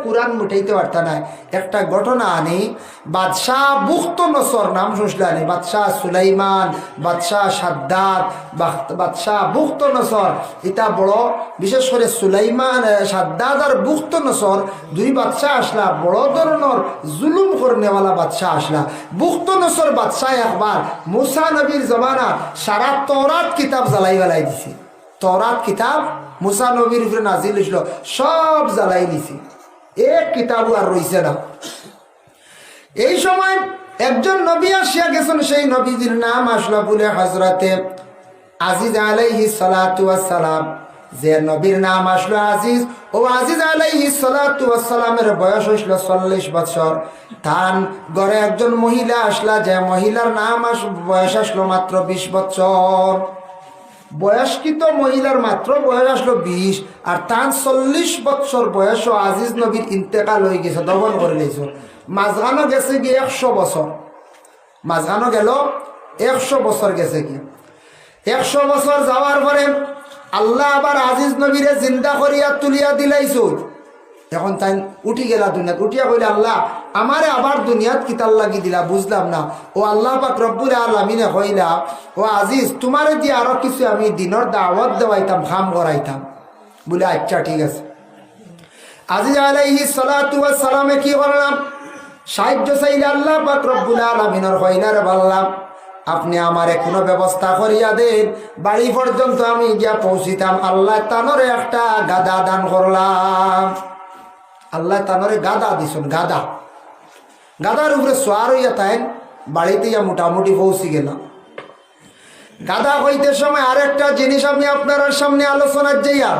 কোরআন মুঠাইতে পারতা না। একটা ঘটনা আনি, বাদশাহ বুখত নসর নাম শুনলে আনি, বাদশাহ সুলাইমান, বাদশাহ সাদ্দাত, বাদশাহ বুখত নসর, এটা বড় বিশেষ করে সুলাইমান সাদ্দাত আর বুখত নসর দুই বাদশাহ আসলা, বড় ধরনের জুলুম করনেওয়ালা বাদশাহ আসলা। বুখত নসর বাদশাহ একবার মুসা নবীর জমানা সারা তওরাত কিতাব জ্বালাই বেলাই দিছে। তওরাত কিতাব মুসা নবীর উপরে নাজিল হইছিল, সব জ্বালাই দিছে, এক কিতাবও আর রইছে না। এই সময় একজন নবী আসিয়া গেছেন, সেই নবীজির নাম আসলো বলে হযরতে আজিজ আলাইহিস সালাতু ওয়াস সালাম। যে নবীর নাম আসলো আজিজ, ও আজিজ আলাইহিস সালাতু ওয়াস সালামের বয়স হইছিল 40 বছর। তার ঘরে একজন মহিলা আসলা, যে মহিলার নাম বয়স আসলো মাত্র 20 বছর। বয়স্কিত মহিলার মাত্র বয়স আসলো 20, আর তার 40 বছর বয়স আজিজ নবীর ইন্তেকাল হয়ে গেছে, দফন করে নিয়েছে। মাঝখানো গেছে গিয়ে 100 বছর, মাঝখানো গেল 100 বছর গেছে কি। 100 বছর যাওয়ার পরে আল্লাহ আবার আজিজ নবীরে জিন্দা করিয়া তুলিয়া দিলাইছ। এখন তাই উঠি গেলা দুনিয়াত, উঠিয়া কইলে আল্লাহ আমারে আবার দুনিয়াত কিতাল লাগি দিলা, বুঝলাম না। ও আল্লাহ পাক রব্বুল আলামিনে কইলা, ও আজিজ তোমারে দিয়ে আরো কিছু আমি দিনের দাওয়াত দেওয়াইতাম, খাম করাইতাম। বলে আচ্ছা ঠিক আছে। আজিজ আলাইহিস সালাতু ওয়াস সালামে কি করলাম, সাহায্য চাইলে আল্লাহ পাক রব্বুল আলামিনের কইলারে বললাম আপনি আমারে কোনো ব্যবস্থা করিয়া দেন, বাড়ি পর্যন্ত আমি গিয়া পৌঁছিতাম। আল্লাহ তানরে একটা গাদা দান করলাম। আল্লাহ তানরে গাদা দিছেন, গাদা, গাদার উপরে সোয়ার হইয়া তাই বাড়িতে গিয়া মোটামুটি পৌঁছি গেলাম। গাদা হইতে সময় আরেকটা জিনিস আমি আপনার সামনে আলোচনার যাইয়া,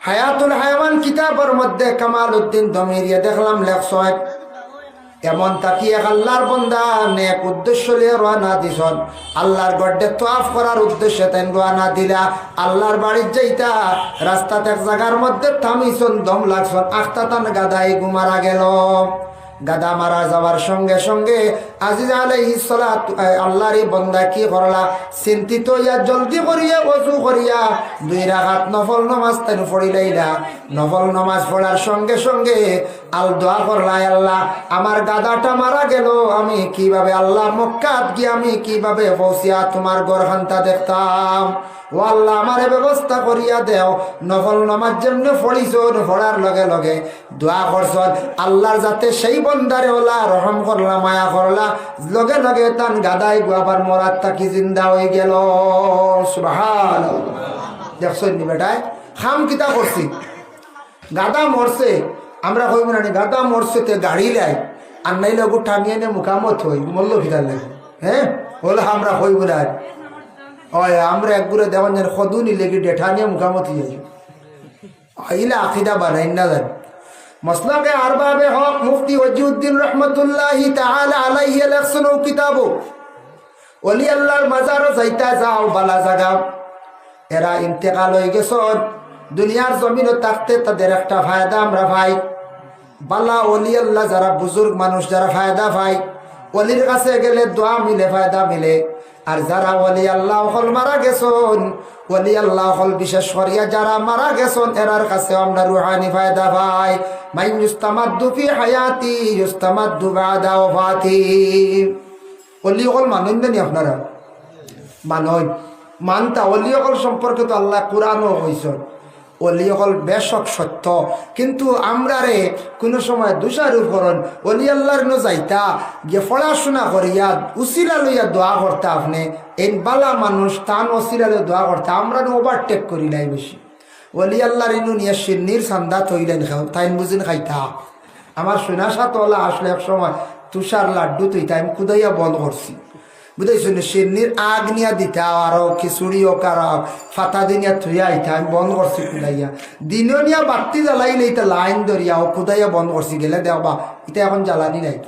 হায়াতুল হায়াওয়ান কিতাবের মধ্যে কামাল উদ্দিন দমিরিয়া দেখলাম লেখছয়, এমন তাকিয়ে আল্লাহর বন্দা নেক উদ্দেশ্য লিয়ে রওনা দিছন। আল্লাহর গড্ডে তোয়াফ করার উদ্দেশ্যে তাই রওনা দিলা। আল্লাহর বাড়ির যাইতা রাস্তাতে এক জায়গার মধ্যে থামিছন, দম লাগছন, আখতাতান গাদাই গুমারা গেল। গাদা মারা যাওয়ার সঙ্গে সঙ্গে আজিজ আলাইহিস সালাত আল্লাহর বন্দা কি করলা, চিন্তিত হইয়া জলদি করিয়া ওযু করিয়া 2 রাকাত নফল নামাজ তাই পড়িলাইলা। নফল নামাজ পড়ার সঙ্গে সঙ্গে দোয়া করলা, আল্লাহ আমার গাদাটা মারা গেল, আমি কিভাবে আল্লাহ মক্কাত গিয়ে আমি কিভাবে পৌঁছিয়া তোমার গরখানটা দেখতাম। ও আল্লাহ আমারে ব্যবস্থা করিয়া দেও। নফল নামাজ যেমনি পড়িছন, পড়ার লগে লগে দোয়া করছন আল্লাহর যাতে সেই বন্দারে ওলা রহম করলা, মায়া করলা, লগে লগে তান গাদাই আবার মরার তাকি জিন্দা হয়ে গেল। সুবহানাল্লাহ। দেখছেন নি বেটায় খাম কিতা করছি, গাদা মরছে আমরা কইব না, গাদা মরছে তে গাড়ি লাই আর নাইলে ওগু টাঙিয়ে নে মুখামত হই মল্ল ভিতার লাগে। হ্যাঁ বলে আমরা কইব না, ওই আমরা একগুলো দেওয়ান যেন সদুনি লেগে ডেঠা নিয়ে মুখামতি যাই আইলে আকিদা বানাই না জানি। মসলাকে আরবাবে হক মুফতি ওয়াজিউদ্দিন রহমতুল্লাহি তাআলা আলাইহি লেখছেন ও কিতাবো, ওলি আল্লাহর মাজারও যাইতা যাও বালা জায়গা, এরা ইন্তেকাল হয়ে গেছেন, দুনিয়ার জমিনও থাকতে তাদের একটা ফায়দা আমরা পাই। বালা ওলি আল্লাহ যারা বুজুর্গ মানুষ যারা ফায়দা পাই, ওলির কাছে গেলে দোয়া মিলে, ফায়দা মিলে। আর যারা ওলি আল্লাহ হল মারা গেছেন, ওলি আল্লাহ হল বিশেষ করিয়া যারা মারা গেছেন, এরার কাছে আমরা রুহানি ফায়দা পাই। মাই ইউস্তামাদ্দু ফি হায়াতি ইউস্তামাদ্দু বাদা ওয়াফাতি। ওলি হল মানুন নি আপনারা মানুন মানতা, ওলি হল সম্পর্কে তো আল্লাহ কোরআনও কইছেন ওলি হল বেশক সত্য, কিন্তু আমরা রে কোনো সময় দোষারোপ করন। ওলি আল্লাহর ন যাইতা গিয়ে পড়াশোনা করিয়া উসিলা লইয়া দোয়া করতে, আপনি এই বালা মানুষ তান উসিলা লইয়া দোয়া করতে, আমরা ওভারটেক করি নাই বেশি। ওলি আল্লাহর ইনু নিয়ে সিন্নির সান্দা তৈলেন তাই বুঝিন খাইতা। আমার সোনা সাতওয়ালা আসলে এক সময় তুষার লাড্ডু তুই তাই কুদাইয়া বন্ধ করছি, বুঝাইছো না, সিন্নির আগ নিয়া দিতা আরো খিচুড়িও কারা ফাতা দিনিয়া থুইয়া আইতা, আমি বন্ধ করছি কুদাইয়া। দিনও নিয়া বাতি জ্বালাইলে এটা লাইন ধরিয়া ও কুদাইয়া বন্ধ করছি, গেলে দেওয়া এটা এখন জ্বালানি নাই।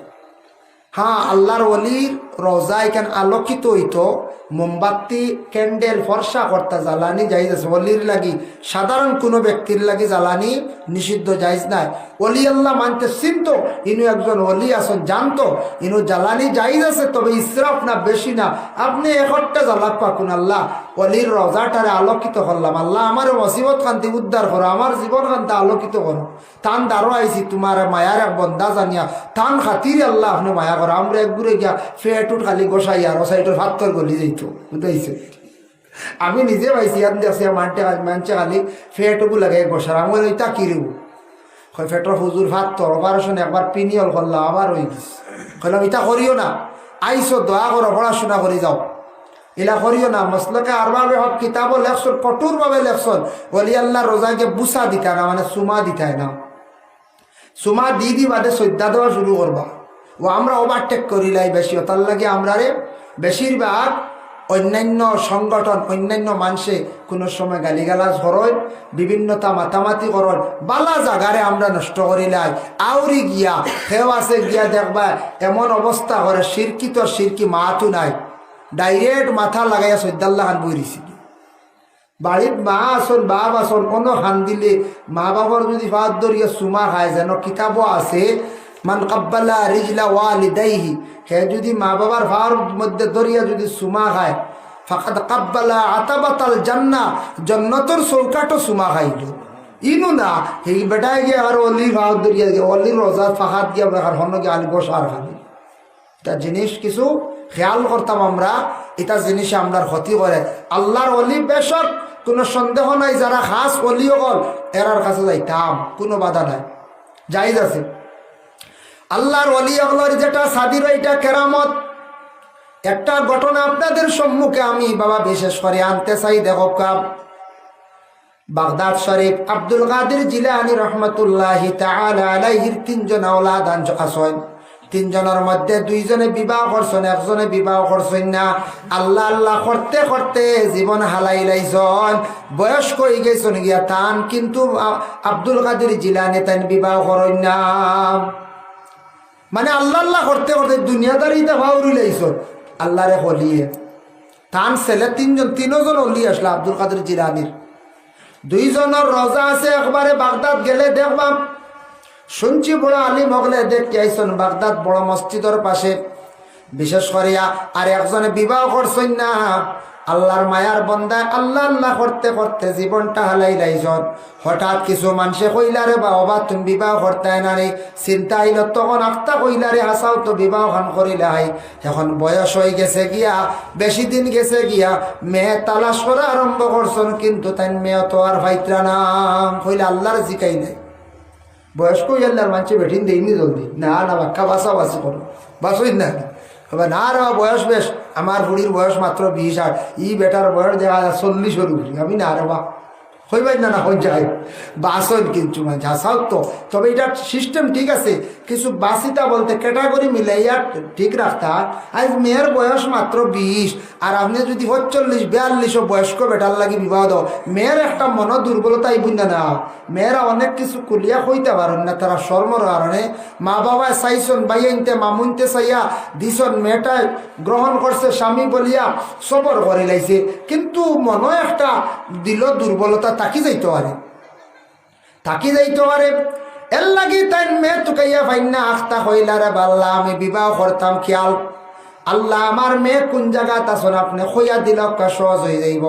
হ্যাঁ আল্লাহর ওলির রোজা এখান আলোকিত হইতো মোমবাতি ক্যান্ডেল ফর্সা করতা জ্বালানি জাইজ আছে। অলির লাগি সাধারণ কোনো ব্যক্তির লাগি জ্বালানি নিষিদ্ধ জাইজ নাই। অলি আল্লাহ মানতে চিনত, ইনু একজন অলি আসন জানতো ইনু জ্বালানি জাইজ আছে, তবে ইসরাফ না, বেশি না। আপনি একটা জ্বালাক পাকুন, আল্লাহ অলির রোজাটারে আলোকিত করলাম, আল্লাহ আমার মুসিবত কান্তি উদ্ধার করো, আমার জীবন কান্তি আলোকিত করো। তান দাঁড়ো আইছি তোমার মায়ার এক বন্দা জানিয়া, তান খাতির আল্লাহ আপনি মায়া করো। আমরা একগুড়ে গিয়া ফেটুট খালি গোসাই আর সাইটোর ভাত্তর গলি যাইতো, বুঝাইছে। আমি নিজে পাইছি ইয়ান দেখছি মানছে খালি ফেটুকু লাগে গোসার, আমি ওইটা কিরব ফেটর হুজুর ভাত্তর অপারেশন একবার পিনিয়ল করলাম, আবার ওই কইলাম এটা করিও না, আইসো দোয়া করো, পড়াশোনা করে যাও, এলা করিও না। মসলকে আরভাবে হক কিতাবও লেখছন, কঠোরভাবে লেখছন ওলি আল্লাহ রোজাকে বুসা দিতা না, মানে সুমা দিতায় না। সুমা দি বাদে শ্রদ্ধা দেওয়া শুরু করবা। ও আমরা ওভারটেক করিলাই বেশি, তার লাগে আমরা রে বেশিরভাগ অন্যান্য সংগঠন অন্যান্য মানুষে কোনো সময় গালিগালাজ করয়, বিভিন্নতা মাতামাতি করয়, বালা জাগারে আমরা নষ্ট করিলাই। আউরি গিয়া সেও আছে গিয়া দেখবা এমন অবস্থা করে সিরকি তো সিরকি মাতো নাই, ডাইরেক্ট মাথা লাগাইয়া সৈদাল্লা খান বইরিছি। বাড়ির মা আসন বাপ আসন কোনো খান দিলে মা বাবার যদি ফাঁদ ধরিয়া সুমা খায়, যেন কিতাবও আছে মান কাব্বালা রিজলা ওয়ালিদাইহি, হে যদি মা বাবার ফার মধ্যে ধরিয়া যদি সুমা খায়, ফাকাদ কাব্বালা আতাবাতাল জান্নাহ, জান্নাতের চৌকাটো সুমা খাইল। ইনু না এই বেটায় গিয়ে আর অলির ফাঁদ ধরিয়া গিয়ে অলির রোজা ফাঁকাত গিয়া হন্য গিয়ে আলি বস আর খালি। এটা জিনিস কিছু খেয়াল করতাম আমরা, এটা জিনিসে আমরার ক্ষতি করে। আল্লাহর অলি বেশক কোনো সন্দেহ নাই, যারা খাস অলি হল এরার কাছে যাইতাম, কোনো বাধা নাই, জায়েজ আছে। আল্লাহর অলি হলের যেটা সাদির এটা কেরামত, একটা ঘটনা আপনাদের সম্মুখে আমি বাবা বিশেষ করে আনতে চাই। দেখো বাগদাদ শরীফ আব্দুল কাদের জিলানী রহমতুল্লাহি তাআলা আলাইহির তিনজন আওলাদ আছেন। তিনজনের মধ্যে দুইজনে বিবাহ করছেন, একজনে বিবাহ করছেন না। আল্লাহ আল্লাহ করতে করতে জীবন হালাই লাইছেন, বয়স্ক হয়ে গেছেন গিয়া তান, কিন্তু আব্দুল কাদের জিলানী তান বিবাহ করেন না। মানে আল্লাহ আল্লাহ করতে করতে দুনিয়াদারিতে ভাউরি লাইছেন, আল্লাহরে হলিয়ে তান ছেলে তিনজন হলি আসলো আব্দুল কাদের জিলানীর। দুইজনের রোজা আছে, একবারে বাগদাদ গেলে দেখবাম শুনছি বড় আলিম হগলে দেখতে আইসন বাগদাদ বড় মসজিদের পাশে বিশেষ করিয়া। আর একজনে বিবাহ করছেন না, আল্লাহর মায়ার বন্দা আল্লাহ আল্লাহ করতে করতে জীবনটা হালাই লাইছন। হঠাৎ কিছু মানুষে কইলারে বাবা তুমি বিবাহ করতে না রে, চিন্তা আইল তখন আখতা কইলারে হাসাও তো বিবাহ খান করিলাই। এখন বয়স হয়ে গেছে গিয়া, বেশি দিন গেছে গিয়া, মেয়ে তালাশ করা আরম্ভ করছেন, কিন্তু তাই মেয়ে তো আর ভাইত্রা নাম কইলে আল্লাহর জিকাই নাই। বয়স্ক আল্লাহর মানুষে বেঠিন দেয়নি জলদি, না না বাক্কা বাসা বাসি করো, বাসই না না রে বয়স বেশ, আমার বুড়ির বয়স মাত্র 20, আর ই বেটার বয়স দেখা যায় 40-এর উপরে। আমি না রে বা হইবাই না না হয়ে যায় বাসন, কিন্তু মানে হাসাও তো। তবে এটার সিস্টেম ঠিক আছে, কিছু বাসিতা বলতে ক্যাটাগরি মিলাইয়া ঠিক রাখতা। আজ মেয়ের বয়স মাত্র 20, আর আপনি যদি 40-42 বয়স্ক বেটার লাগি বিবাহ দাও, মেয়ের একটা মন দুর্বলতাই বুঝা না। মেয়েরা অনেক কিছু কুলিয়া হইতে পারেন না, তারা শর্মর কারণে মা বাবা চাইছন বাইনতে মামুনতে চাইয়া দিছন, মেয়েটাই গ্রহণ করছে স্বামী বলিয়া সবর করে লাইছে, কিন্তু মনে একটা দিল দুর্বলতা তাকি যাইতে পারে। এর লাগি তাই মেয়ে তুকাইয়া ভাই না আখতা হইলারে বাল্লা আমি বিবাহ করতাম, খেয়াল আল্লাহ আমার মেয়ে কোন জায়গাত আসন আপনি খইয়া দিল সহজ হয়ে যাইব।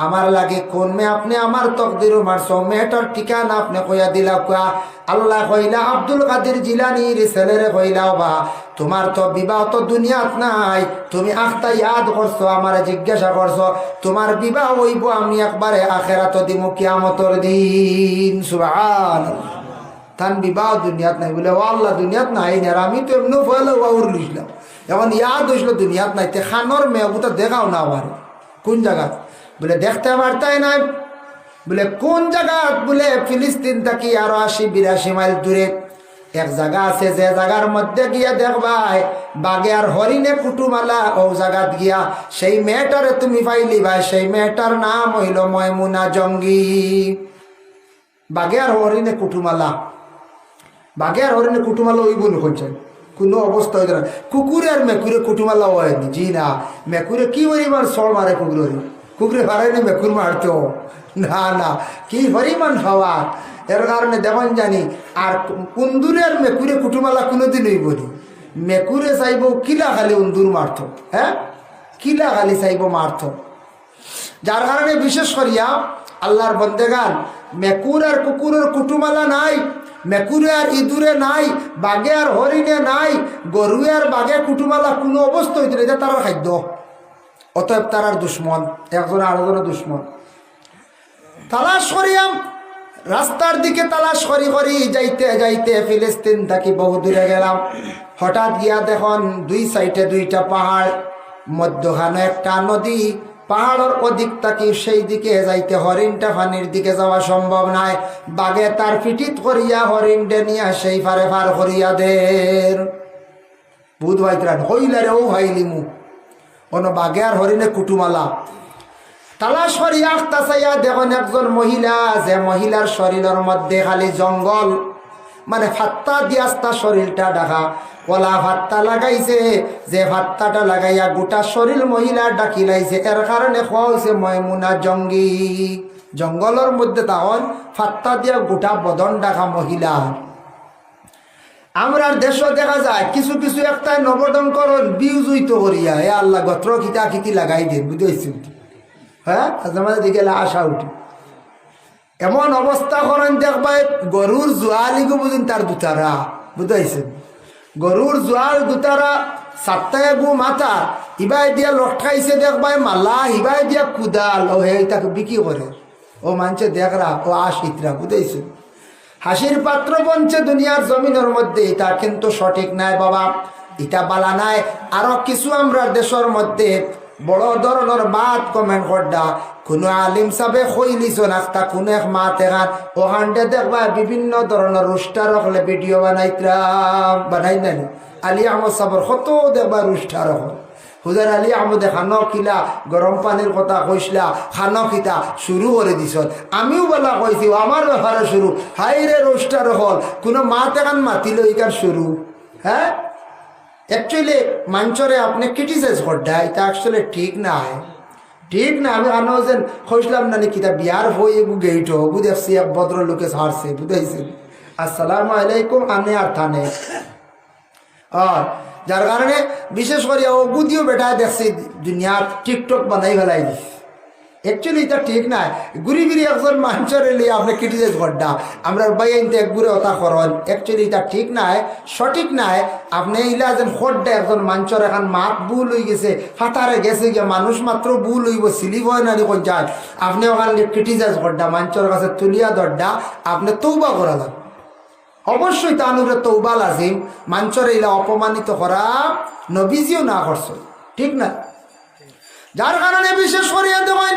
আমার লাগে কোন মেয়ে আপনি আমার তকদিরও মারছ, মেয়েটার ঠিকানা আপনি কইয়া দিলা কুয়া। আল্লাহ কইলা আব্দুল কাদের জিলানির ছেলেরে কইলাও বা তোমার তো বিবাহ তো দুনিয়াত নাই, তুমি আখতা ইয়াদ করছো, আমার জিজ্ঞাসা করছো, তোমার বিবাহ হইব আমি একবারে আখেরাত দিব কিয়ামতের দিন। সুবহানাল্লাহ। তান বিবাহ দুনিয়াত নাই বলে ও আল্লাহ দুনিয়াত নাই না, আমি তো এমনি ফলে ওর লিখলাম, এখন ইয়াদ হইছিল দুনিয়াত নাই। তে খানোর মেয়েগুতা দেখাও না আমার কোন জায়গা বলে দেখতে পারতাই নাই, বলে কোন জায়গা বলে ফিলিস্তিন থাকি আরো 80-82 মাইল দূরে এক জায়গা আছে, যে জায়গার মধ্যে গিয়া দেখবাই বাঘে আর হরিণে কুটুমালা, ও জায়গাত গিয়া সেই মেয়েটারে তুমি পাইলি ভাই, সেই মেয়েটার নাম হইল ময়মুনা জঙ্গি। বাঘে আর হরিণে কুটুমালা, বাঘে আর হরিণে কুটুমালা ওই বোন কইছেন কোনো অবস্থা হইতে না। কুকুরে আর মেকুরে কুটুমালা হয়নি, জি না। মেকুরে কি পরিমাণ সর মারে কুকুরের, কুকুরে পারেনি মেকুর মারতো না না, কি পরিমাণ খাওয়া। এর কারণে দেখুন জানি আর কুন্দুরে আর মেকুরে কুটুমালা কোনোদিন হইবনি। মেকুরে চাইব কিলা খালি উন্দুর মারত, হ্যাঁ কিলা খালি চাইব মারত। যার কারণে বিশেষ করিয়া আল্লাহর বন্দেগান মেকুর আর কুকুরের কুটুমালা নাই, মেকুরে আর ইঁদুরে নাই, বাঘে আর হরিণে নাই, গরুয়ে আর বাঘে কুটুমালা কোনো অবস্থা হইতে না, এটা তার খাদ্য। অতএব তারার দুশ্মন, একজন আরেকজনের দুশ্মন। তালাশ করিয়াম রাস্তার দিকে তালাশ করি করি যাইতে যাইতে ফিলিস্তিন থাকি বহু দূরে গেলাম। হঠাৎ গিয়া দেখুন দুই সাইডে দুইটা পাহাড়, মধ্যখানে একটা নদী। পাহাড়ের ওদিক থাকি সেই দিকে যাইতে হরিণটা পানির দিকে যাওয়া সম্ভব নয়। বাঘে তার পিঠিত করিয়া হরিণটা নিয়ে সেই পারে পার করিয়া দের বুধ ভাইত্রান হইলারে ও ভাইলিমু অন বাঘে আর হরিণে কুটুমালা। তালাশ করিয়া আখতা চাইয়া দেখুন একজন মহিলা, যে মহিলার শরীরের মধ্যে খালি জঙ্গল, মানে ফাত্তা দিয়াস্তা শরীরটা ঢাকা, কলা ভাত্তা লাগাইছে, যে ভাত্তাটা লাগাইয়া গোটা শরীর মহিলা ডাকি লাইছে। এর কারণে খাওয়া হয়েছে ময়মুনা জঙ্গি। জঙ্গলের মধ্যে তখন ফাত্তা দিয়া গোটা বদন ঢাকা মহিলা। আমরার দেশও দেখা যায় কিছু কিছু একটাই নবডঙ্করণ বিউজুইত করিয়া এ আল্লাহ গত্র খিতা খিতি লাগাই দিন, বুঝেছি? হ্যাঁ আমাদের দিকে আশা উঠি এমন অবস্থা করেন দেখবাই গরুর জোয়ালিগো বুঝুন তার দুতারা, বুঝাইছেন? গরুর জোয়াল দুতারা সাতটায় গু মাথা ইবাই দিয়া লটকাইছে দেখবাই মালা, ইবাই দিয়া কুদাল, ও হে তাকে বিক্রি করে, ও মানছে দেখরা, ও আশিতরা, বুঝাইছেন? হাসির পাত্র বনছে দুনিয়ার জমিনের মধ্যে, এটা কিন্তু সঠিক নাই বাবা, এটা বালা নাই। আরো কিছু আমরা দেশের মধ্যে বড় ধরনের বাদ কমেন্ট করডা, কোনো আলিম সাবে কইলিছ নাস্তা কোনো এক মা তেখান ওখানটা দেখবা বিভিন্ন ধরনের রুস্টার হলে ভিডিও বানাই নানি আলী আহমদ সাবর কত দেখবা রুস্টার হল। হুজার আলী আহমদ খানো কিলা গরম পানির কথা কইসলা, খানো খিতা শুরু করে দিছ। আমিও বলা কইছি আমার ব্যাপারে শুরু, হাই রে রুস্টার হল, কোনো মা তেখান মাতিল ইকার শুরু। হ্যাঁ অ্যাকচুয়ালি মঞ্চরে আপনি ক্রিটিসাইজ করডা, এটা অ্যাকচুয়ালি ঠিক নাই, ঠিক না। আমি আনো যেন খসলাম না কিতা বিয়ার হয়ে গেইট বুঝেছি এক ভদ্রলোকে ছাড়ছে, বুঝাইছি আসসালামু আলাইকুম আমি আর থানে। যার কারণে বিশেষ করে ও বুদিও বেটা দেখছি দুনিয়ার টিকটক বানাই ফেলাই দিস। অ্যাকচুয়ালি এটা ঠিক নাই, ঘুরি ঘুরি একজন মানুষের এলে আপনি ক্রিটিসাইজ করডা, আমরা বাই আনতে এক ঘুরে ওটা করেন, অ্যাকচুয়ালি এটা ঠিক নাই, সঠিক নাই। আপনি ইলা যেন খোড্ডা একজন মানুষের এখন মাত ভুল হয়ে গেছে, ফাতারে গেছে গিয়ে মানুষ মাত্র ভুল হইব, সিলিব হয় না কোন যায়, আপনি ওখানে ক্রিটিসাইজ করডা, মানুষের কাছে তুলিয়া দরডা, আপনি তৌবা করা লাগবে। অবশ্যই তানুরে তৌবা লাজিম, মানুষের ইলা অপমানিত করা নবীজিও না করছে, ঠিক না? যার কারণে বিশেষ করিয়া দেবেন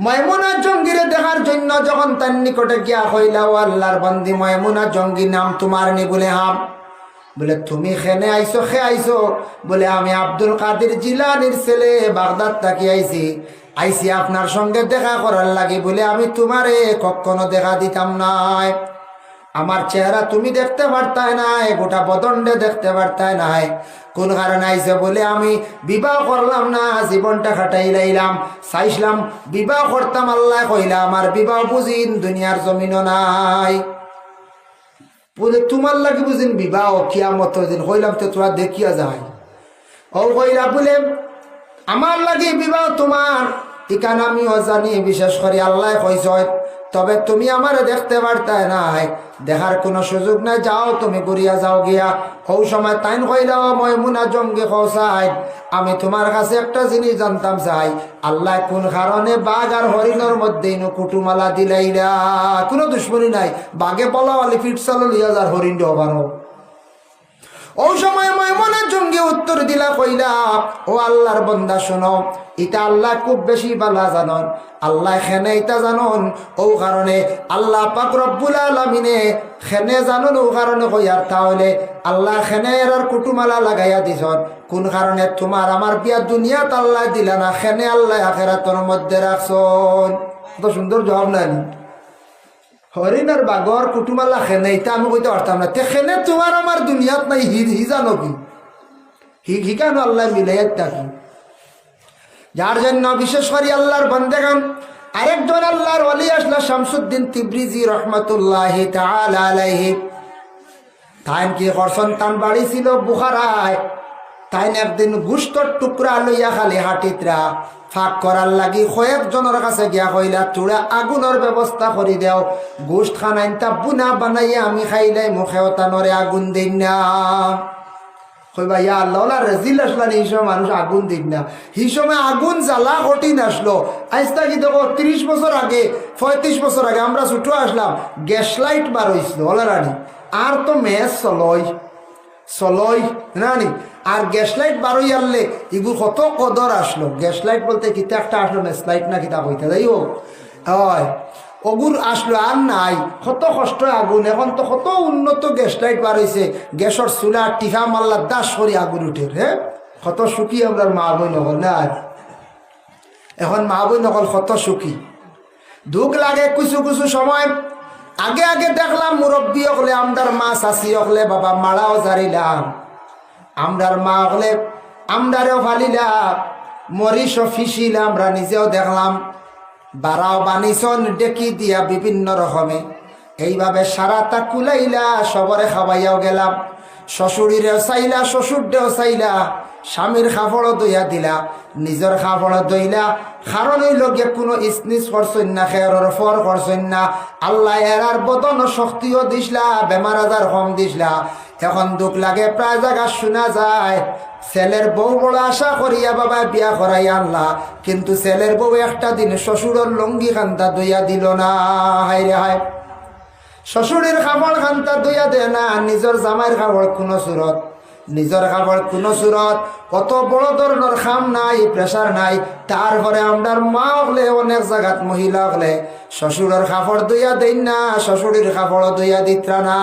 ময়মুনা জঙ্গিরে দেখার জন্য যখন তার নিকটে গিয়া হইলা, ও আল্লাহর বান্দি ময়মুনা জঙ্গি নাম তোমার নি? বলে হাম। বলে তুমি খেনে আইসো? খে আইসো? বলে আমি আব্দুল কাদের জিলানির ছেলে, বাগদাদ থাকি আইসি আপনার সঙ্গে দেখা করার লাগে। বলে আমি তোমারে কখনো দেখা দিতাম নাই, আমার চেহারা তুমি দেখতে পারতাই নাই, গোটা বদন্ডে দেখতে পারতাই নাই। কোন কারণে আইসে? বলে আমি বিবাহ করলাম না, জীবনটা খাটাই লাইলাম, চাইছিলাম বিবাহ করতাম, আল্লাহ কইলা আমার বিবাহ বুঝিন দুনিয়ার জমিনও নাই। বলে তোমার লাগে বুঝিন বিবাহ কিয়ামত দিন? কইলাম তো তোরা দেখিয়া যায়। ও কইলা বলে আমার লাগে বিবাহ তোমার, ইকান আমিও জানি, বিশেষ করে আল্লাহ কইস, তবে তুমি আমার দেখতে পারতাই নাই, দেখার কোনো সুযোগ নাই, যাও তুমি ঘুরিয়া যাও গিয়া। ও সময় তাইন কইলাও ময়মুনা জঙ্গি খসাই, আমি তোমার কাছে একটা জিনিস জানতাম চাই, আল্লাহ কোন কারণে বাঘ আর হরিণের মধ্যে কুটুমালা দিলাইলা? কোনো দুশ্মনী নাই, বাঘে পলাওয়ালি ফিটসাল লিয়া যার হরিণ হবারও। ও সময় ময়মুনা জঙ্গি উত্তর দিলা, কইলা ও আল্লাহর বন্দা শোনো, এটা আল্লাহ খুব বেশি বালা জানন, আল্লাহ খেনে এটা জানন, ও কারণে আল্লাহ পাক রব্বুল আলামিনে খেনে জানন, ও কারণে কইয়ার তাহলে আল্লাহ খেনে আর কুটুমালা লাগাইয়া দিছন। কোন কারণে? তোমার আমার বিয়া দুনিয়াত আল্লাহ দিলা না, খেনে আল্লাহ আখিরাতের মধ্যে রাখছন। কত সুন্দর জবাব নাই? হরিণের বাগর কুটুমাল্লা খেনে এটা আমি কইতে পারতাম না তে খেনে তোমার আমার দুনিয়াত নাই হি জানো কি হি কেন আল্লাহ মিলাই থাকি যার জন্য বিশেষ করে আল্লাহর বান্দেগান আরেকজন আল্লাহর ওলি আসলা শামসুদ্দিন তিব্রিজি রহমাতুল্লাহি তাআলা আলাইহি তাই কি করছেন তান বাড়ি ছিল বুখারায় তাই একদিন গুস্তর টুকরা লইয়া খালি হাটিতরা ফাঁক করার লাগি কয়েকজনের কাছে গিয়া কইলা তোরা আগুনের ব্যবস্থা করি দেও গোস্ত খানাইনটা বুনা বানাইয়া আমি খাইলাই মুখেও তানরে আগুন দিন না কইবা ইয়া আল্লাহ রেজিল আসলা এই সময় মানুষ আগুন দিন না এই সময় আগুন জ্বালা কঠিন আসলো আজ কি দেখো 30 বছর আগে 35 বছর আগে আমরা ছুটো আসলাম গ্যাস লাইট বার হয়েছিল অলরাডি আর তো মেস চলই নানি আর গ্যাস লাইট বারোই আনলে এগুলো কত কদর আসলো গ্যাস লাইট বলতে কিতা একটা আসলো মেস লাইট না কিতা কইতে যাই হোক হয় অগুর আসলো আর নাই কত কষ্ট আগুন এখন তো কত উন্নত গ্যাস লাইট বার হয়েছে গ্যাসের চুলা টিহা মাল্লা দাস করে আগুন উঠে হ্যাঁ কত সুখী আমরা মা বই নকল না এখন মা বই নকল কত সুখী দুঃখ লাগে কিছু কিছু সময় আগে আগে দেখলাম মুরব্বী হলে আমরার মা চাষি হলে বাবা মারাও জারিলাম আমরার মা হলে আমরারেও ফালিলাম মরিচও ফিসিলাম আমরা নিজেও দেখলাম বারাও বানিছন ডেকি দিয়া বিভিন্ন রকমে এইভাবে সারাটা কুলাইলা সবরে খাওয়াইয়াও গেলাম শ্বশুরিরেও চাইলা শ্বশুরদেও চাইলা স্বামীর খাফড়ও দইয়া দিলা নিজের খাফড়ও দইলা কারণ হইল গিয়ে কোনো ইসনিস করছেন না খেয়ার ফর করছেন না আল্লাহ এরার বদন শক্তিও দিসলা বেমার আজার কম দিসলা এখন দুঃখ লাগে প্রায় জায়গা শোনা যায় ছেলের বউ বড় আশা করিয়া বাবা বিয়া করাই আনলা কিন্তু ছেলের বউ একটা দিন শ্বশুরের লঙ্গি খান্তা দইয়া দিল না হায় রে হায় শ্বশুরের খাবার খান্তা দইয়া দে না নিজের জামাইয়ের খাবার কোনো সুরত নিজের খাবার কোনো সুরত কত বড় ধরনের খাম নাই প্রেশার নাই তারপরে আমরার মা হলে অনেক জায়গাত মহিলা হলে শ্বশুরের খাবার দইয়া দেন না শ্বশুরের খাবার দইয়া দিত্রা না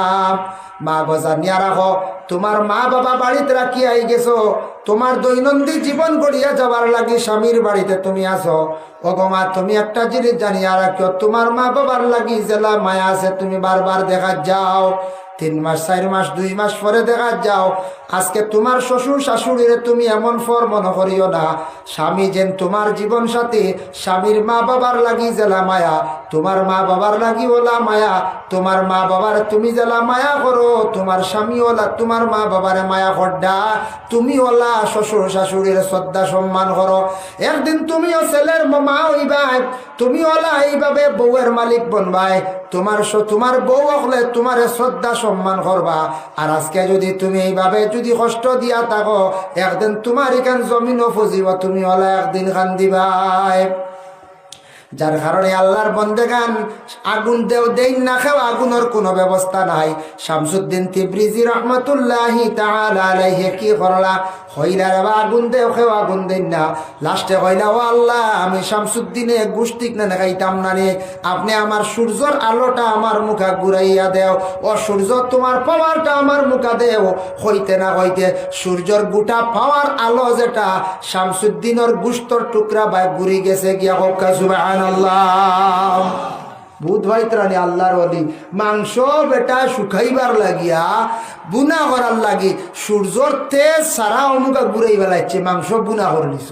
মা গজানিয়া রাখো তোমার মা বাবা বাড়িতে রাখি আই গেছো তোমার দৈনন্দিন জীবন গড়িয়া যাবার লাগি স্বামীর বাড়িতে তুমি আসো ওগমা তুমি একটা জিনিস জানিয়া রাখিও তোমার মা বাবার লাগি জেলা মায়া আছে তুমি বারবার দেখা যাও 3 মাস 4 মাস 2 মাস পরে দেখা যাও আজকে তোমার শ্বশুর শাশুড়িরে তুমি এমন ফর মনে করিও না স্বামী যেন তোমার জীবন সাথী স্বামীর মা বাবার লাগি জেলা মায়া তোমার মা বাবার লাগি ওলা মায়া তোমার মা বাবার তুমি জেলা মায়া করো তোমার স্বামী ওলা তোমার মা বাবারে মায়া করডা তুমি ওলা শ্বশুর শাশুড়ির শ্রদ্ধা সম্মান করো একদিন তুমিও ছেলের মা হইবাই তুমি ওলা এইভাবে বউয়ের মালিক বনবাই তোমার বউ হলে তোমার শ্রদ্ধা সম্মান করবা আর আজকে যদি তুমি এইভাবে যদি কষ্ট দিয়া থাকো একদিন তোমার এখান জমিনও ফুজিব তুমি ওলা একদিন খান দিবাই যার কারণে আল্লাহর বন্দেগান আগুন দেও দেই না খেও আগুনের কোনো ব্যবস্থা নাই শামসুদ্দিন তিব্রিজি রহমাতুল্লাহি তাআলা আলাইহি কি করলা হইলা রে আগুন দেও খেও আগুন দেই না লাস্টে কইলা ও আল্লাহ আমি শামসুদ্দিনে গুষ্টিক না খাইতাম না রে আপনি আমার সূর্যের আলোটা আমার মুখা ঘুরাইয়া দেও ও সূর্য তোমার পাওয়ারটা আমার মুখা দেও হইতে না হইতে সূর্যের গোটা পাওয়ার আলো যেটা শামসুদ্দিনের গুস্তর টুকরা বাই ঘুরি গেছে গিয়া হোক সুবহান আল্লাহ বুধ ভাইত্রানি আল্লাহর ওলি মাংস বেটা শুকাইবার লাগিয়া বুনা করার লাগি সূর্যর তেজ সারা অনুকা ঘুরাই বেলাইছে মাংস বুনা করে নিছ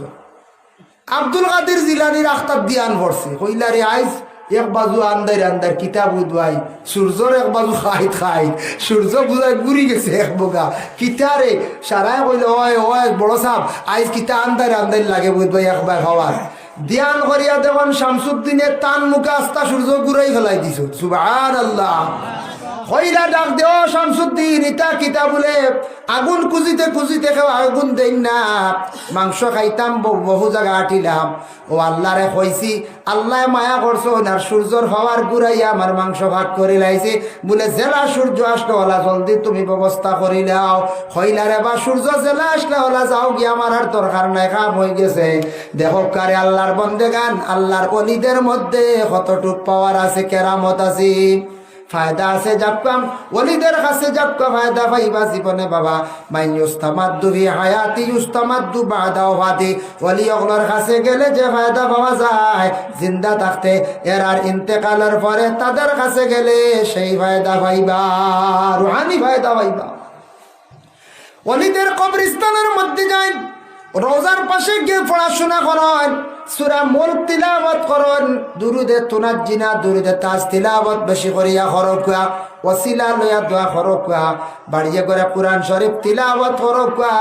আব্দুল কাদের জিলানির আখতার দিয়ান করছে কইলা রে আইস এক বাজু আন্দার কিতাব উদ্বাই সূর্যর এক বাজু খাই সূর্য বুঝাই ঘুরি গেছে এক বোকা কিতারে সারাই কইলে ওয় বড় সাপ আইস কিতা আন্দার লাগে বুধবাই একবার হওয়ার ধ্যান করিয়া দেখুন শামসুদ্দিনের টান মুখে আস্তা সূর্য ঘুরাই ফেলাই দিছ সুবহানাল্লাহ হইরা ডাক দেও শামসুদ্দিন ইতা কিতা বলে আগুন খুঁজিতে খাও আগুন দেই না মাংস খাইতাম বহু জায়গা আটিলাম ও আল্লাহরে কইছি আল্লাহ মায়া করছো না সূর্যর হওয়ার ঘুরাইয়া আমার মাংস ভাগ করে লাইছে বলে জেলা সূর্য আসলে ওলা জলদি তুমি ব্যবস্থা করি নাও হইলা রে বা সূর্য জেলা আসলে ওলা যাও গিয়ে আমার আর দরকার নাই কাম হয়ে গেছে দেখো কারে আল্লাহর বন্দেগান আল্লাহর ওলিদের মধ্যে কতটুক পাওয়ার আছে কেরামত আছে ফায়দা আছে যাবকাম ওলিদের কাছে যাবকা ফায়দা পাইবা জীবনে বাবা। মাই ইউস্তামাদ্দু ফি হায়াতি ইউস্তামাদ্দু বাদা ওয়াফাতি, ওলি ওগুলোর কাছে গেলে যে ফায়দা পাওয়া যায় জিন্দা থাকতে, এর আর ইন্তেকালের পরে তাদের কাছে গেলে সেই ফায়দা পাইবা, রুহানি ফায়দা পাইবা। ওলিদের কবরস্থানের মধ্যে যাই, রোজার পাশে গিয়ে পড়াশোনা করেন, সূরা মুলক তিলাওয়াত করেন, দুরুদে তুনাজ্জিনা দুরুদে তাজ তিলাওয়াত বেশি করিয়া করকুয়া, ওসিলা লইয়া দোয়া করকুয়া, বাড়িয়ে করে কোরআন শরীফ তিলাওয়াত করকুয়া,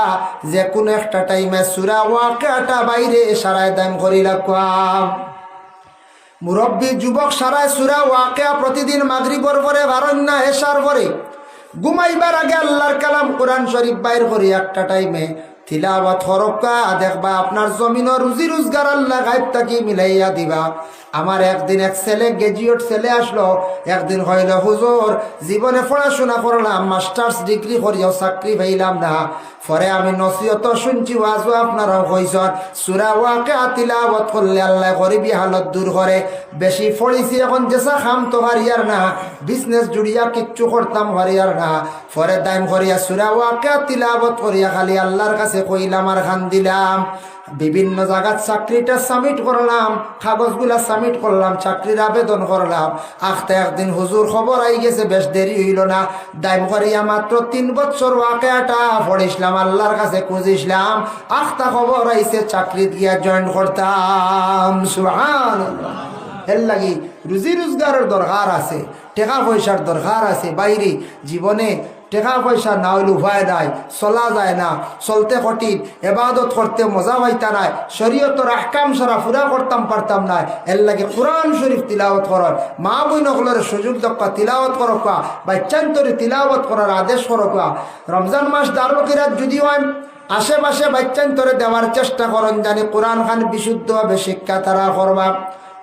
যে কোনো একটা টাইমে সূরা ওয়াকিয়াটা বাইরে সারায় দাম করি রাখুয়া। মুরব্বী যুবক সারায় সূরা ওয়াকিয়া প্রতিদিন মাগরিবের পরে বারন্না এশার পরে ঘুমাইবার আগে আল্লাহর কালাম কোরআন শরীফ বাইর করি একটা টাইমে তিলাওয়াত করকা, দেখবা আপনার জমিন রুজি রোজগার আল্লাহ গায়েব থাকি মিলাইয়া দিবা। আমার একদিন এক ছেলে গ্রাজুয়েট ছেলে আসলো, একদিন হইল হুজুর জীবনে পড়াশোনা করলাম, মাস্টার্স ডিগ্রি করিয়াও চাকরি পাইলাম না, পরে আমি নসিহত শুনছি ওয়াজও আপনারাও কইছেন সূরা ওয়াকিয়া তিলাওয়াত করলে আল্লাহ গরিবী হালত দূর করে। বেশি পড়িছি এখন যেসা খাম তো হারিয়ার না, বিজনেস জুড়িয়া কিচ্ছু করতাম হারিয়ার না, পরে দাইম করিয়া সূরা ওয়াকিয়া তিলাওয়াত করিয়া খালি আল্লাহর কাছে কইলাম আর খান দিলাম। বিভিন্ন জায়গায় চাকরিটা সাবমিট করলাম, কাগজগুলা সাবমিট করলাম, চাকরির আবেদন করলাম। আখতে একদিন হুজুর খবর আই গেছে, বেশ দেরি হইল না, দাইম করিয়া মাত্র 3 বছর ওয়াকিয়াটা পড়িসলাম, আল্লাহর কাছে খুঁজিসলাম, আখতা খবর আইছে চাকরি দিয়া জয়েন করতাম। সুবহানাল্লাহ। এর লাগি রুজি রোজগারের দরকার আছে, টাকা পয়সার দরকার আছে। বাইরে জীবনে টাকা পয়সা না হইলে উপায় নাই, চলা যায় না, চলতে কঠিন, এবাদত করতে মজা পাইতা নাই, শরীয়তের আহকাম সারা পুরা করতাম পারতাম না। এর লাগে কোরআন শরীফ তিলাওয়াত করার, মা বইনগুলোর সুযোগ দক্কা তিলাওয়াত করকা, বাচ্চান্তরে তিলাওয়াত করার আদেশ করকা। রমজান মাস দারুল কিরাত যদি হয় আশেপাশে বাচ্চান্তরে দেওয়ার চেষ্টা করেন, জানি কোরআন খান বিশুদ্ধভাবে শিক্ষা তারা করবা।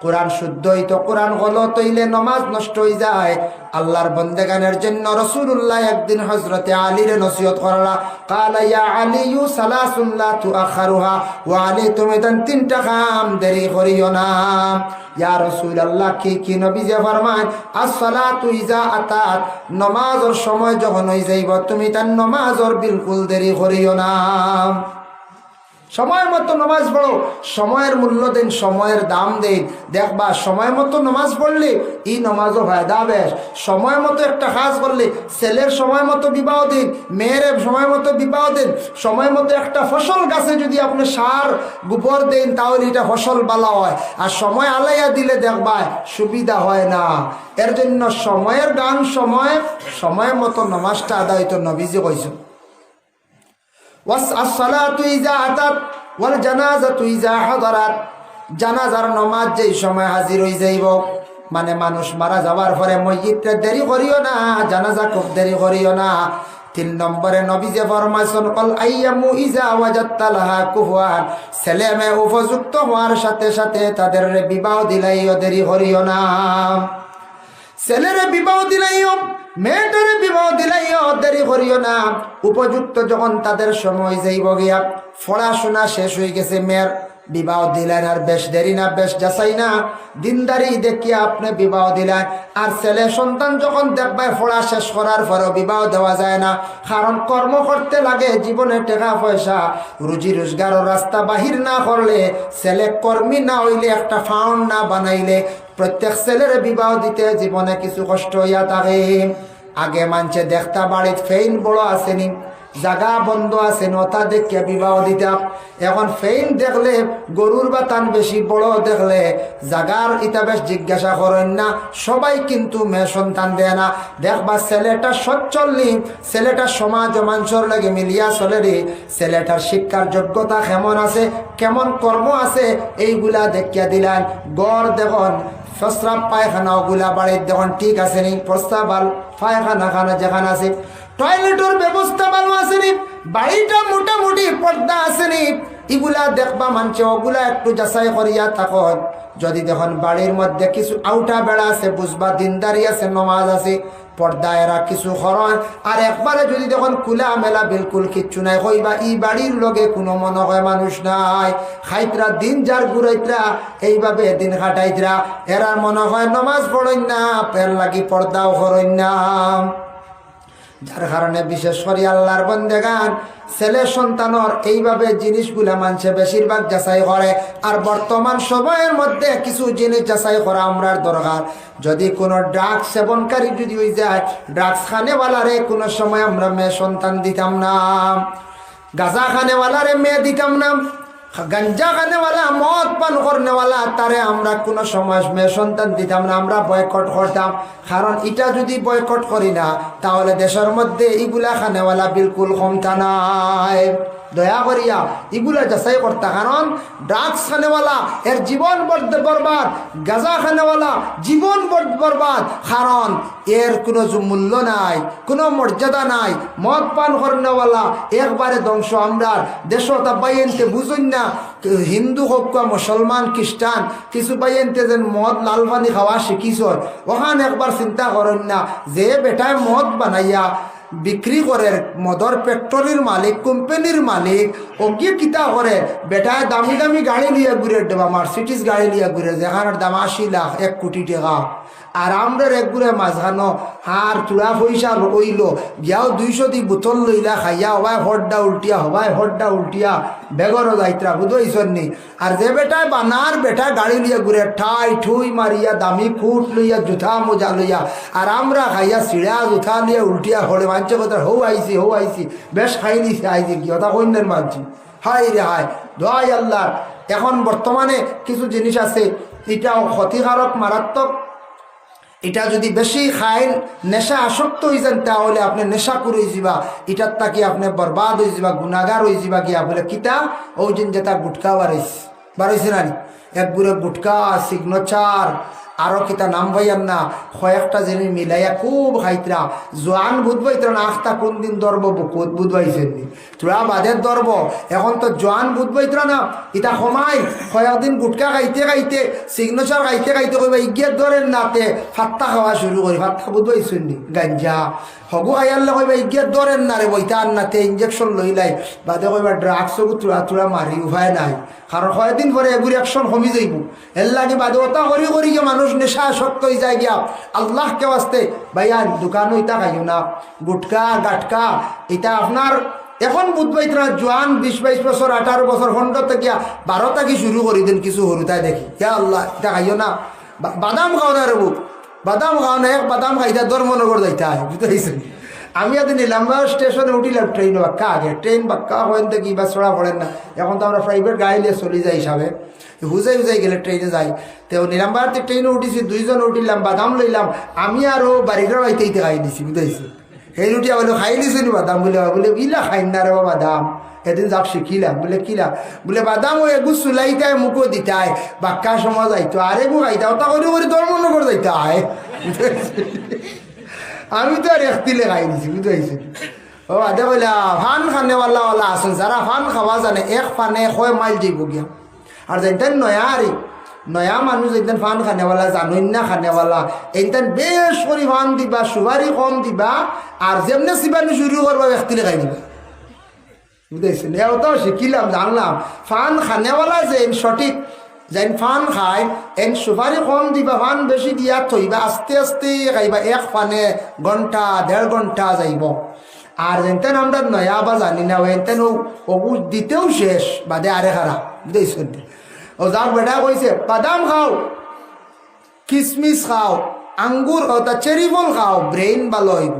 কোরআন শুদ্ধ হইতো, কোরআন গলত হইলে নমাজ নষ্ট হয়ে যায়। আল্লাহর বন্দেগানের জন্য রাসূলুল্লাহ একদিন হযরতে আলীর নসিহত করলা, কালা ইয়া আলিয়ু সালাসুন লা তুআখারুহা, ওয়া আলী তুমি তান 3টা কাম দেরি করিও না। ইয়া রাসূলুল্লাহ কি নবীজি ফরমান, as-সালাতু ইজা আতাত, নামাজের সময় যখন হই যাইব তুমি তান নামাজের বিলকুল দেরি করিও না। সময় মতো নামাজ পড়ো, সময়ের মূল্য দেন, সময়ের দাম দেন। দেখবা সময় মতো নামাজ পড়লে এই নামাজও ফায়দা বেশ। সময় মতো একটা কাজ করলে, ছেলের সময় মতো বিবাহ দিন, মেয়ের সময় মতো বিবাহ দিন, সময় মতো একটা ফসল গাছে যদি আপনি সার গোবর দেন তাহলে এটা ফসল ভালো হয়। আর সময় আলাইয়া দিলে দেখবা সুবিধা হয় না। এর জন্য সময়ের গান সময় মতো নামাজটা আদায় হইতো। নবীজি কইছেন as-salatu iza atat wal janazatu iza hadarat, জানাজার নামাজ যেই সময় হাজির হয়ে যাইব, মানে মানুষ মারা যাওয়ার পরে মসজিদটা দেরি করিও না, জানাজা খুব দেরি করিও না। 3 নম্বরে নবীজি ফরমাইছেন, কল আইয়ামু ইজা ওয়াজাত্তা লাহা কুফওয়ান, ছেলে মেয়ে উপযুক্ত হওয়ার সাথে সাথে তাদের বিবাহ দিলাইও, দেরি করিও না। ছেলেরে বিবাহ দিলাইও, মেয়েটারে বিবাহ দিলাইও, দেরি করিও না। উপযুক্ত যখন তাদের সময় যাইব গিয়া, পড়াশোনা শেষ হয়ে গেছে, মেয়ের বিবাহ দিলেন, আর বেশ দেরি না, বেশ যাচাই না, দিনদারি দেখিয়া আপনি বিবাহ দিলেন। আর ছেলে সন্তান যখন দেখবে পড়া শেষ করার পরেও বিবাহ দেওয়া যায় না, কারণ কর্ম করতে লাগে, জীবনে টাকা পয়সা রুজি রোজগারের রাস্তা বাহির না করলে, ছেলে কর্মী না হইলে, একটা ফাউন্ড না বানাইলে প্রত্যেক ছেলের বিবাহ দিতে জীবনে কিছু কষ্ট হইয়া থাকে। আগে মানছে দেখতা বাড়িত ফেইন বড় আসেনি, জাগা বন্ধ আছে, নতা দেখে বিবাহ দিতাম। এখন ফেইন দেখলে গরুর বাতান বেশি, বড় দেখলে জাগার ইটা বেশ জিজ্ঞাসা করেন না, সবাই কিন্তু মেয়ে সন্তান দেয় না। দেখবা ছেলেটা সচ্ছলনি, ছেলেটা সমাজ মানুষের লাগে মিলিয়া চলে রে, ছেলেটার শিক্ষার যোগ্যতা কেমন আছে, কেমন কর্ম আছে, এইগুলা দেখিয়া দিলেন। গড় দেখুন, প্রস্রাব পায়খানা ওগুলা বাড়ির দেখুন ঠিক আছে নি, প্রস্রাব পায়খানা খানা যেখানে আছে, টয়লেটের ব্যবস্থা ভালো আসেনি, বাড়িটা মোটামুটি পর্দা আসেনি, এগুলা দেখবা মানছে, ওগুলা একটু যাচাই করিয়া থাকুন। যদি দেখুন বাড়ির মধ্যে কিছু আউটা বেড়া আছে, বুঝবা দিনদারি আছে, নমাজ আছে। পর্দা এরা কিছু খরচ আর একবারে যদি যখন খোলা মেলা বিলকুল কিচ্ছু নাই কইবা ই বাড়ির লগে কোনো মনে হয় মানুষ নাই খাইতরা দিন যার ঘুরাইতরা এইভাবে দিন কাটাইতরা এরার মনে হয় নমাজ পড়েন না পের লাগি পর্দাও করেন না যার কারণে বিশেষ করে আল্লাহর বন্দেগান ছেলে সন্তানর এইভাবে জিনিসগুলা মানুষে বেশিরভাগ যাচাই করে আর বর্তমান সময়ের মধ্যে কিছু জিনিস যাচাই করা আমরার দরকার যদি কোনো ড্রাগস সেবনকারী যদি হয়ে যায় ড্রাগস খানেওয়ালারে কোনো সময় আমরা মেয়ে সন্তান দিতাম না গাঁজা খানেওয়ালারে মেয়ে দিতাম না গঞ্জা খানেওয়ালা মদ পান করনেওয়ালা তারে আমরা কোনো সময় মেয়ে সন্তান দিতাম না আমরা বয়কট করতাম কারণ এটা যদি বয়কট করি না তাহলে দেশের মধ্যে এগুলা খানেওয়ালা বিলকুল ক্ষমতা নাই দয়া করিয়া এগুলা যাচাই করতা কারণ ড্রাগস খানেওয়ালা এর জীবন বরবাদ গাঁজা খানেওয়ালা জীবন বরবাদ কারণ এর কোনো মূল্য নাই কোনো মর্যাদা নাই মদ পান করনেওয়ালা একবারে ধ্বংস আমরা দেশটা বাইনতে বুঝুন না হিন্দু হোক বা মুসলমান খ্রিস্টান কিছু বাইনতে যেন মদ লাল পানি খাওয়া শিখিস ওখানে একবার চিন্তা করেন না যে বেটায় মদ বানাইয়া বিক্রি করে মদর ফ্যাক্টরির মালিক কোম্পানির মালিক ওকে কিতা করে বেটায় দামি দামি গাড়ি লিয়া ঘুরে দেবা মার্সিডিস গাড়ি লিয়া ঘুরে যেখানের দাম 80 লাখ 1 কোটি টাকা আর আমরা এক ঘুরে মাঝখানো হার চূড়া পয়সা ওইল গিয়াও 200 দি বোতল লইলা খাইয়া হবাই হড্ডা উল্টিয়া বেগরও যাইত্রা বুঝইছন নি আর যে বেটায় বানার বেটা গাড়ি লিয়া ঘুরে ঠাই ঠুই মারিয়া দামি ফুট লইয়া জুথা মোজা লইয়া আর আমরা খাইয়া চিড়া জুথা লিয়া উল্টিয়া হলে মানছে কথা হৌ আইছি বেশ খাই নিছে আইছি কি কথা কন্যার মানছি হাই রে হাই দোয়াই আল্লাহ এখন বর্তমানে কিছু জিনিস আছে এটাও ক্ষতিকারক মারাত্মক এটা যদি বেশি খাইন নেশা আসক্ত হয়ে যান তাহলে আপনি নেশা করে যাবা এটার তাকি আপনি বরবাদ হয়ে যাবা গুণাগার হয়ে যাবা গিয়া বলে কিতা ওই দিন যেটা গুটকা বাড়াইছে না এক বুড়ে গুটকা সিগনেচার আরো কিতা নাম ভাইয়ার না কয়েকটা জিনিস মিলাইয়া খুব খাইতরা জোয়ান বুধবাইতরা না আখতা কোন দিন ধরব বুকুত বুধবাইছেন নি তোরা বাদের ধরব এখন তো জোয়ান বুধবাইতরা না ইটা সময় কয়েকদিন গুটকা খাইতে সিগনেচার খাইতে কইবা ইগিয়ার ধরেন নাতে ফাত্তা খাওয়া শুরু করি ফাত্তা বুধবাইছেন নি গাঞ্জা হগু খাইয়ারলে কইবা ইগিয়ার ধরেন না রে বইতা আর নাতে ইঞ্জেকশন লইলাই বাদে কইবা ড্রাগসও তোরা মারি উপায় নাই কারণ কয়েকদিন পরে এগুলি অ্যাকশন কমি যাইব এর লাগে বাদে ওটা করি গিয়ে মানুষ নেশা শক্ত হয়ে যায় গিয়া আল্লাহকে আসতে ভাইয়া দোকানও ইটা খাইও না গুটকা গাটকা এটা আপনার এখন বুধবাইতরা জোয়ান 20-22 বছর 18 বছর 15 থেকে 12 থেকে শুরু করি দিন কিছু হরুতাই দেখি কে আল্লাহ এটা খাইও না বাদাম খাও না রে বুক বাদাম খাও না এক বাদাম খাইতে ধর্মনগর যাইতে হয় বুঝতে পারছেন আমি এদিন নিলামবাগ স্টেশনে উঠিলাম ট্রেন বাক্কা আগে ট্রেন বাক্কা হয়েন থেকে বা ছড়া পড়েন না এখন তো আমরা প্রাইভেট গাড়ি নিয়ে চলে যাই হিসাবে হুজাই গেলে ট্রেনে যাই তো নিলামবাগতে ট্রেনে উঠিছি 2 জন উঠিলাম বাদাম লইলাম আমি আরও বাড়িটার বাড়িতে খাই দিছি বুঝাইছি সেই উঠিয়া বলে খাই দিছি নি বাদাম বলে ইলা খাই না রে বাদাম এদিন যাক শিখিলাম বলে কিলা বলে বাদাম ও এগু চুলাইতায় মুখো দিতায় বাক্কা সময় যাইতো আরে গু খাইতা ওটা করে ধর্মনগর যাইতে হয় আমি তো আর একদিলে খাই দিছি বুঝতে ও আদে বলে ফান খানেওয়ালা আছেন যারা ফান খাওয়া জানে এক ফানে 1 মাইল যাইব গিয়া আর যেতেন নয়া মানুষ যেতেন ফান খানেওয়ালা জানুন না খানেওয়ালা এইতেন বেশ করে ফান দিবা সুপারি কম দিবা আর যেমনি চিবানি শুরু করবা একদিলে খাই দিবা বুঝতেছেন এটাও শিখিলাম জানলাম ফান খানেওয়ালা যে সঠিক যেন ফান খায় এন সুপারি কম দিবা ফান বেশি দিয়া থইবা আস্তে আস্তে খাইবা এক ফানে ঘন্টা 1.5 ঘন্টা যাইব আর যেতেন আমরা নয়া বা জানি না এনতেন ওগু দিতেও শেষ বাদে আরে খারাপ বুঝতেছেন ও যার বেটা কইছে বাদাম খাও কিসমিস খাও আঙ্গুর খাও তা চেরি ফল খাও ব্রেইন ভালো হইব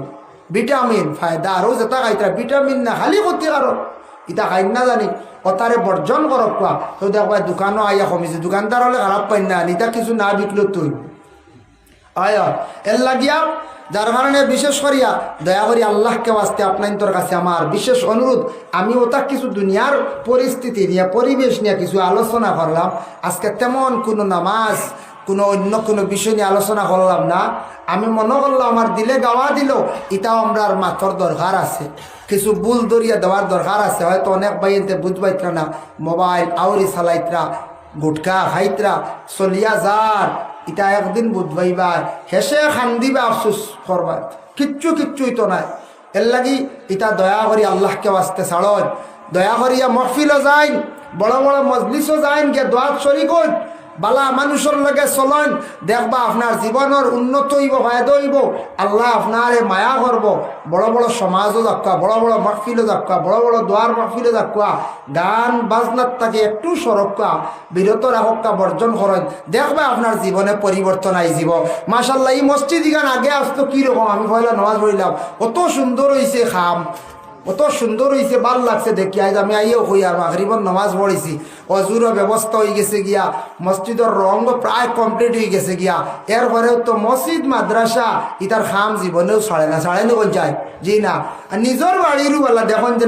ভিটামিন ফায়দা আরও যেটা খাইতা ভিটামিন না খালি ক্ষতিকারক ইটা খাই না জানি অতারে বর্জন করক কোয়া তো দেখবা দোকানও আইয়া কমিছে দোকানদার হলে খারাপ পাই না নিতা কিছু না বিকলো তুই আয়া এর লাগিয়া যার কারণে বিশেষ করিয়া দয়া করি আল্লাহকে আসতে আপনার কাছে আমার বিশেষ অনুরোধ আমি ওটা কিছু দুনিয়ার পরিস্থিতি নিয়ে পরিবেশ নিয়ে কিছু আলোচনা করলাম আজকে তেমন কোনো নামাজ কোনো অন্য কোনো বিষয় নিয়ে আলোচনা করলাম না আমি মনে করলাম আমার দিলে গাওয়া দিল এটাও আমরা মাথর দরকার আছে কিছু বুল দরিয়া দেওয়ার দরকার আছে হয়তো অনেক বাইনতে বুঝবাইতরা না মোবাইল আউরি চালাইতরা গুটকা খাইতরা চলিয়া যার এটা একদিন বুধবাইবার হেসে খান্দিবা আফসোস করবার কিচ্ছুই তো নাই। এর লাগি ইটা দয়া করি আল্লাহকে বাঁচতে ছাড়ন, দয়া করিয়া মহফিলও যাইন, বড় বড় মজলিসও যাইন, গিয়ে দোয়াত শরীক হইন, বালা মানুষের লগে চলেন, দেখবা আপনার জীবনের উন্নত হইব, ফায়দা হইব, আল্লাহ আপনারে মায়া করব। বড় বড় সমাজও যাক্কা, বড় বড় মাহফিলও যাক্কা, বড় বড় দোয়ার মাহফিলে যাক্কা, গান বাজনার তাকে একটু সরক্কা, বিরত রাখক্কা, বর্জন করেন, দেখবা আপনার জীবনে পরিবর্তন আইজিব। মাশাল্লাহ, এই মসজিদ গান আগে আসতো কীরকম, আমি পয়লা নামাজ পড়িলাম, কত সুন্দর হয়েছে খাম, কত সুন্দর হয়েছে, ভাল লাগছে দেখি। আজ আমি আইও হই আর মাগরিবর নামাজ পড়েছি, অজুরও ব্যবস্থা হয়ে গেছে গিয়া, মসজিদের রঙ প্রায় কমপ্লিট হয়ে গেছে গিয়া। এরপরেও তো মসজিদ মাদ্রাসা ইতার খাম জীবনেও ছাড়ে না কোন যায়, জি না। আর নিজের বাড়িরও বেলা দেখুন যে